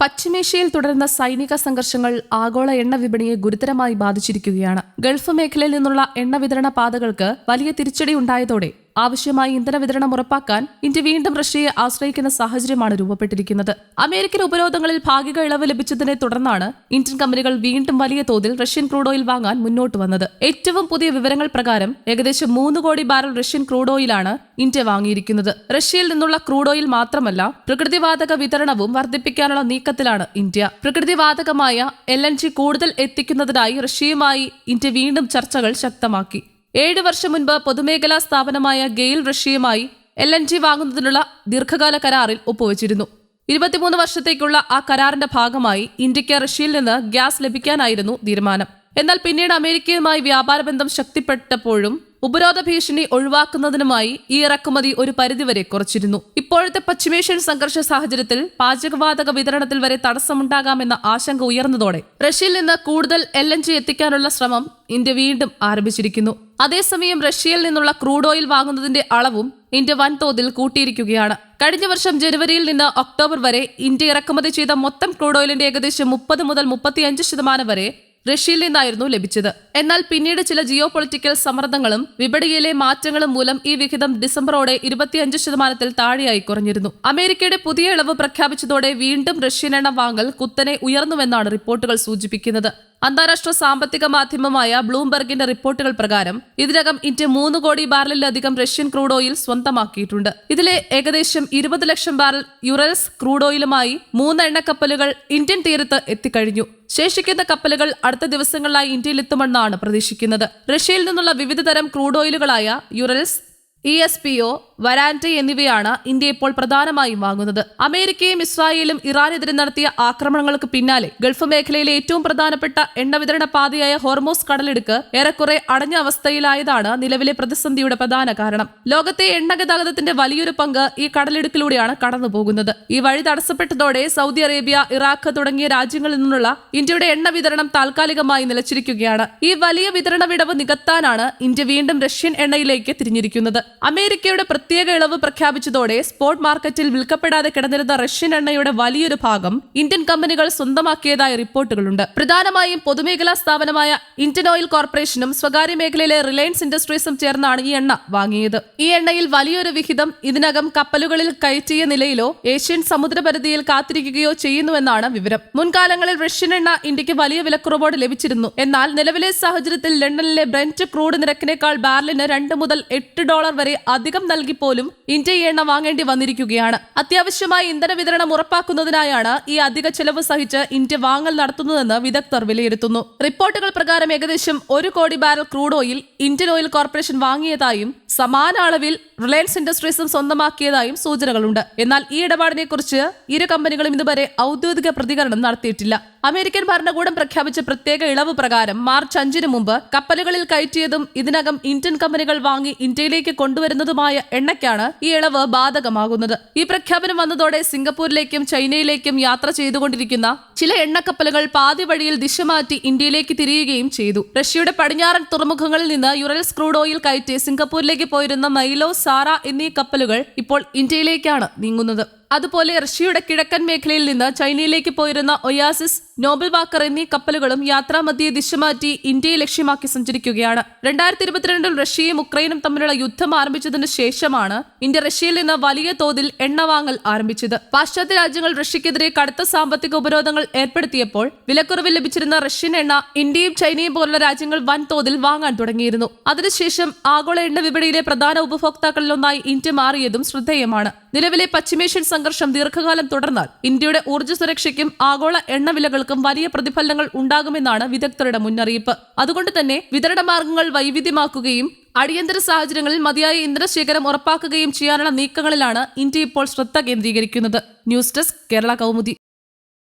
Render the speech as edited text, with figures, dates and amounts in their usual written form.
പശ്ചിമേഷ്യയിൽ തുടരുന്ന സൈനിക സംഘർഷങ്ങൾ ആഗോള എണ്ണ വിപണിയെ ഗുരുതരമായി ബാധിച്ചിരിക്കുകയാണ്. ഗൾഫ് മേഖലയിൽ നിന്നുള്ള എണ്ണ വിതരണ പാതകൾക്ക് വലിയ തിരിച്ചടി ഉണ്ടായതോടെ ആവശ്യമായ ഇന്ധന വിതരണം ഉറപ്പാക്കാൻ ഇന്ത്യ വീണ്ടും റഷ്യയെ ആശ്രയിക്കുന്ന സാഹചര്യമാണ് രൂപപ്പെട്ടിരിക്കുന്നത്. അമേരിക്കൻ ഉപരോധങ്ങളിൽ ഭാഗിക ഇളവ് ലഭിച്ചതിനെ തുടർന്നാണ് ഇന്ത്യൻ കമ്പനികൾ വീണ്ടും വലിയ തോതിൽ റഷ്യൻ ക്രൂഡ് ഓയിൽ വാങ്ങാൻ മുന്നോട്ട് വന്നത്. ഏറ്റവും പുതിയ വിവരങ്ങൾ പ്രകാരം ഏകദേശം 3 കോടി ബാരൽ റഷ്യൻ ക്രൂഡ് ഓയിലാണ് ഇന്ത്യ വാങ്ങിയിരിക്കുന്നത്. റഷ്യയിൽ നിന്നുള്ള ക്രൂഡ് ഓയിൽ മാത്രമല്ല, പ്രകൃതിവാതക വിതരണവും വർദ്ധിപ്പിക്കാനുള്ള നീക്കത്തിലാണ് ഇന്ത്യ. പ്രകൃതിവാതകമായ LNG കൂടുതൽ എത്തിക്കുന്നതിനായി റഷ്യയുമായി ഇന്ത്യ വീണ്ടും ചർച്ചകൾ ശക്തമാക്കി. 7 വർഷം മുൻപ് പൊതുമേഖലാ സ്ഥാപനമായ ഗെയിൽ റഷ്യയുമായി LNG വാങ്ങുന്നതിനുള്ള ദീർഘകാല കരാറിൽ ഒപ്പുവച്ചിരുന്നു. 23 വർഷത്തേക്കുള്ള ആ കരാറിന്റെ ഭാഗമായി ഇന്ത്യക്ക് റഷ്യയിൽ നിന്ന് ഗ്യാസ് ലഭിക്കാനായിരുന്നു തീരുമാനം. എന്നാൽ പിന്നീട് അമേരിക്കയുമായി വ്യാപാര ബന്ധം ശക്തിപ്പെട്ടപ്പോഴും ഉപരോധ ഭീഷണി ഒഴിവാക്കുന്നതിനുമായി ഈ ഇറക്കുമതി ഒരു പരിധിവരെ കുറച്ചിരുന്നു. ഇപ്പോഴത്തെ പശ്ചിമേഷ്യൻ സംഘർഷ സാഹചര്യത്തിൽ പാചകവാതക വിതരണത്തിൽ വരെ തടസ്സമുണ്ടാകാമെന്ന ആശങ്ക ഉയർന്നതോടെ റഷ്യയിൽ നിന്ന് കൂടുതൽ LNG എത്തിക്കാനുള്ള ശ്രമം ഇന്ത്യ വീണ്ടും ആരംഭിച്ചിരിക്കുന്നു. അതേസമയം റഷ്യയിൽ നിന്നുള്ള ക്രൂഡ് ഓയിൽ വാങ്ങുന്നതിന്റെ അളവും ഇന്ത്യ വൻതോതിൽ കൂട്ടിയിരിക്കുകയാണ്. കഴിഞ്ഞ വർഷം ജനുവരിയിൽ നിന്ന് ഒക്ടോബർ വരെ ഇന്ത്യ ഇറക്കുമതി ചെയ്ത മൊത്തം ക്രൂഡ് ഓയിലിന്റെ ഏകദേശം 30 മുതൽ 35% വരെ റഷ്യയിൽ നിന്നായിരുന്നു ലഭിച്ചത്. എന്നാൽ പിന്നീട് ചില ജിയോ പൊളിറ്റിക്കൽ സമ്മർദ്ദങ്ങളും വിപണിയിലെ മാറ്റങ്ങളും മൂലം ഈ വിഹിതം ഡിസംബറോടെ 25% താഴെയായി കുറഞ്ഞിരുന്നു. അമേരിക്കയുടെ പുതിയ ഇളവ് പ്രഖ്യാപിച്ചതോടെ വീണ്ടും റഷ്യൻ എണ്ണ വാങ്ങൽ കുത്തനെ ഉയർന്നുവെന്നാണ് റിപ്പോർട്ടുകൾ സൂചിപ്പിക്കുന്നത്. അന്താരാഷ്ട്ര സാമ്പത്തിക മാധ്യമമായ ബ്ലൂംബെർഗിന്റെ റിപ്പോർട്ടുകൾ പ്രകാരം ഇതിനകം ഇന്ത്യ 3 കോടി ബാരലിലധികം റഷ്യൻ ക്രൂഡ് ഓയിൽ സ്വന്തമാക്കിയിട്ടുണ്ട്. ഇതിലെ ഏകദേശം 20 ലക്ഷം ബാരൽ യുറൽസ് ക്രൂഡ് ഓയിലുമായി 3 എണ്ണക്കപ്പലുകൾ ഇന്ത്യൻ തീരത്ത് എത്തിക്കഴിഞ്ഞു. ശേഷിക്കുന്ന കപ്പലുകൾ അടുത്ത ദിവസങ്ങളിലായി ഇന്ത്യയിലെത്തുമെന്നാണ് പ്രതീക്ഷിക്കുന്നത്. റഷ്യയിൽ നിന്നുള്ള വിവിധ തരം ക്രൂഡ് ഓയിലുകളായ യുറൽസ്, ESPO, വരാൻഡെ എന്നിവയാണ് ഇന്ത്യ ഇപ്പോൾ പ്രധാനമായും വാങ്ങുന്നത്. അമേരിക്കയും ഇസ്രായേലും ഇറാനെതിരെ നടത്തിയ ആക്രമണങ്ങൾക്ക് പിന്നാലെ ഗൾഫ് മേഖലയിലെ ഏറ്റവും പ്രധാനപ്പെട്ട എണ്ണ വിതരണ പാതയായ ഹോർമോസ് കടലിടുക്ക് ഏറെക്കുറെ അടഞ്ഞ അവസ്ഥയിലായതാണ് നിലവിലെ പ്രതിസന്ധിയുടെ പ്രധാന കാരണം. ലോകത്തെ എണ്ണ ഗതാഗതത്തിന്റെ വലിയൊരു പങ്ക് ഈ കടലിടുക്കിലൂടെയാണ് കടന്നുപോകുന്നത്. ഈ വഴി തടസ്സപ്പെട്ടതോടെ സൗദി അറേബ്യ, ഇറാഖ് തുടങ്ങിയ രാജ്യങ്ങളിൽ നിന്നുള്ള ഇന്ത്യയുടെ എണ്ണ വിതരണം താൽക്കാലികമായി നിലച്ചിരിക്കുകയാണ്. ഈ വലിയ വിതരണ വിടവ് നികത്താനാണ് ഇന്ത്യ വീണ്ടും റഷ്യൻ എണ്ണയിലേക്ക് തിരിഞ്ഞിരിക്കുന്നത്. അമേരിക്കയുടെ പ്രത്യേക ഇളവ് പ്രഖ്യാപിച്ചതോടെ സ്പോട്ട് മാർക്കറ്റിൽ വിൽക്കപ്പെടാതെ കിടന്നിരുന്ന റഷ്യൻ എണ്ണയുടെ വലിയൊരു ഭാഗം ഇന്ത്യൻ കമ്പനികൾ സ്വന്തമാക്കിയതായി റിപ്പോർട്ടുകളുണ്ട്. പ്രധാനമായും പൊതുമേഖലാ സ്ഥാപനമായ ഇന്ത്യൻ ഓയിൽ കോർപ്പറേഷനും സ്വകാര്യ മേഖലയിലെ റിലയൻസ് ഇൻഡസ്ട്രീസും ചേർന്നാണ് ഈ എണ്ണ വാങ്ങിയത്. ഈ എണ്ണയിൽ വലിയൊരു വിഹിതം ഇതിനകം കപ്പലുകളിൽ കയറ്റിയ നിലയിലോ ഏഷ്യൻ സമുദ്രപരിധിയിൽ കാത്തിരിക്കുകയോ ചെയ്യുന്നുവെന്നാണ് വിവരം. മുൻകാലങ്ങളിൽ റഷ്യൻ എണ്ണ ഇന്ത്യക്ക് വലിയ വിലക്കുറവോട് ലഭിച്ചിരുന്നു. എന്നാൽ നിലവിലെ സാഹചര്യത്തിൽ ലണ്ടനിലെ ബ്രെന്റ് ക്രൂഡ് നിരക്കിനേക്കാൾ ബാരലിന് $2 മുതൽ $8 വരെ അധികം നൽകി പോലും ഇന്ത്യ ഈ എണ്ണ വാങ്ങേണ്ടി വന്നിരിക്കുകയാണ്. അത്യാവശ്യമായ ഇന്ധന വിതരണം ഉറപ്പാക്കുന്നതിനായാണ് ഈ അധിക ചെലവ് സഹിച്ച് ഇന്ത്യ വാങ്ങൽ നടത്തുന്നതെന്ന് വിദഗ്ധർ വിലയിരുത്തുന്നു. റിപ്പോർട്ടുകൾ പ്രകാരം ഏകദേശം 1 കോടി barrel crude oil Indian Oil Corporation വാങ്ങിയതായും സമാന അളവിൽ റിലയൻസ് ഇൻഡസ്ട്രീസും സ്വന്തമാക്കിയതായും സൂചനകളുണ്ട്. എന്നാൽ ഈ ഇടപാടിനെ കുറിച്ച് ഇരു കമ്പനികളും ഇതുവരെ ഔദ്യോഗിക പ്രതികരണം നടത്തിയിട്ടില്ല. അമേരിക്കൻ ഭരണകൂടം പ്രഖ്യാപിച്ച പ്രത്യേക ഇളവ് പ്രകാരം മാർച്ച് 5 മുമ്പ് കപ്പലുകളിൽ കയറ്റിയതും ഇതിനകം ഇന്ത്യൻ കമ്പനികൾ വാങ്ങി ഇന്ത്യയിലേക്ക് കൊണ്ടുവരുന്നതുമായ എണ്ണയ്ക്കാണ് ഈ ഇളവ് ബാധകമാകുന്നത്. ഈ പ്രഖ്യാപനം വന്നതോടെ സിംഗപ്പൂരിലേക്കും ചൈനയിലേക്കും യാത്ര ചെയ്തുകൊണ്ടിരിക്കുന്ന ചില എണ്ണക്കപ്പലുകൾ പാതി വഴിയിൽ ദിശ മാറ്റി ഇന്ത്യയിലേക്ക് തിരിയുകയും ചെയ്തു. റഷ്യയുടെ പടിഞ്ഞാറൻ തുറമുഖങ്ങളിൽ നിന്ന് യുറൽസ് ക്രൂഡ് ഓയിൽ കയറ്റി സിംഗപ്പൂരിലേക്ക് പോയിരുന്ന മൈലോ, സാറ എന്നീ കപ്പലുകൾ ഇപ്പോൾ ഇന്ത്യയിലേക്കാണ് നീങ്ങുന്നത്. അതുപോലെ റഷ്യയുടെ കിഴക്കൻ മേഖലയിൽ നിന്ന് ചൈനയിലേക്ക് പോയിരുന്ന ഒയാസിസ്, നോബൽ വാക്കർ എന്നീ കപ്പലുകളും യാത്രാമധ്യേ ദിശ മാറ്റി ഇന്ത്യയെ ലക്ഷ്യമാക്കി സഞ്ചരിക്കുകയാണ്. 2022 റഷ്യയും ഉക്രൈനും തമ്മിലുള്ള യുദ്ധം ആരംഭിച്ചതിന് ശേഷമാണ് ഇന്ത്യ റഷ്യയിൽ നിന്ന് വലിയ തോതിൽ എണ്ണ വാങ്ങൽ ആരംഭിച്ചത്. പാശ്ചാത്യ രാജ്യങ്ങൾ റഷ്യക്കെതിരെ കടുത്ത സാമ്പത്തിക ഉപരോധങ്ങൾ ഏർപ്പെടുത്തിയപ്പോൾ വിലക്കുറവിൽ ലഭിച്ചിരുന്ന റഷ്യൻ എണ്ണ ഇന്ത്യയും ചൈനയും പോലുള്ള രാജ്യങ്ങൾ വൻതോതിൽ വാങ്ങാൻ തുടങ്ങിയിരുന്നു. അതിനുശേഷം ആഗോള എണ്ണ വിപണിയിലെ പ്രധാന ഉപഭോക്താക്കളിലൊന്നായി ഇന്ത്യ മാറിയതും ശ്രദ്ധേയമാണ്. നിലവിലെ പശ്ചിമേഷ്യൻ സംഘർഷം ദീർഘകാലം തുടർന്നാൽ ഇന്ത്യയുടെ ഊർജ്ജ സുരക്ഷയ്ക്കും ആഗോള എണ്ണവിലകൾക്കും വലിയ പ്രതിഫലനങ്ങൾ ഉണ്ടാകുമെന്നാണ് വിദഗ്ധരുടെ മുന്നറിയിപ്പ്. അതുകൊണ്ട് തന്നെ വിതരണ മാർഗങ്ങൾ വൈവിധ്യമാക്കുകയും അടിയന്തര സാഹചര്യങ്ങളിൽ മതിയായ ഇന്ധനശേഖരം ഉറപ്പാക്കുകയും ചെയ്യാനുള്ള നീക്കങ്ങളിലാണ് ഇന്ത്യ ഇപ്പോൾ ശ്രദ്ധ കേന്ദ്രീകരിക്കുന്നത്. News desk, Kerala Kaumudi.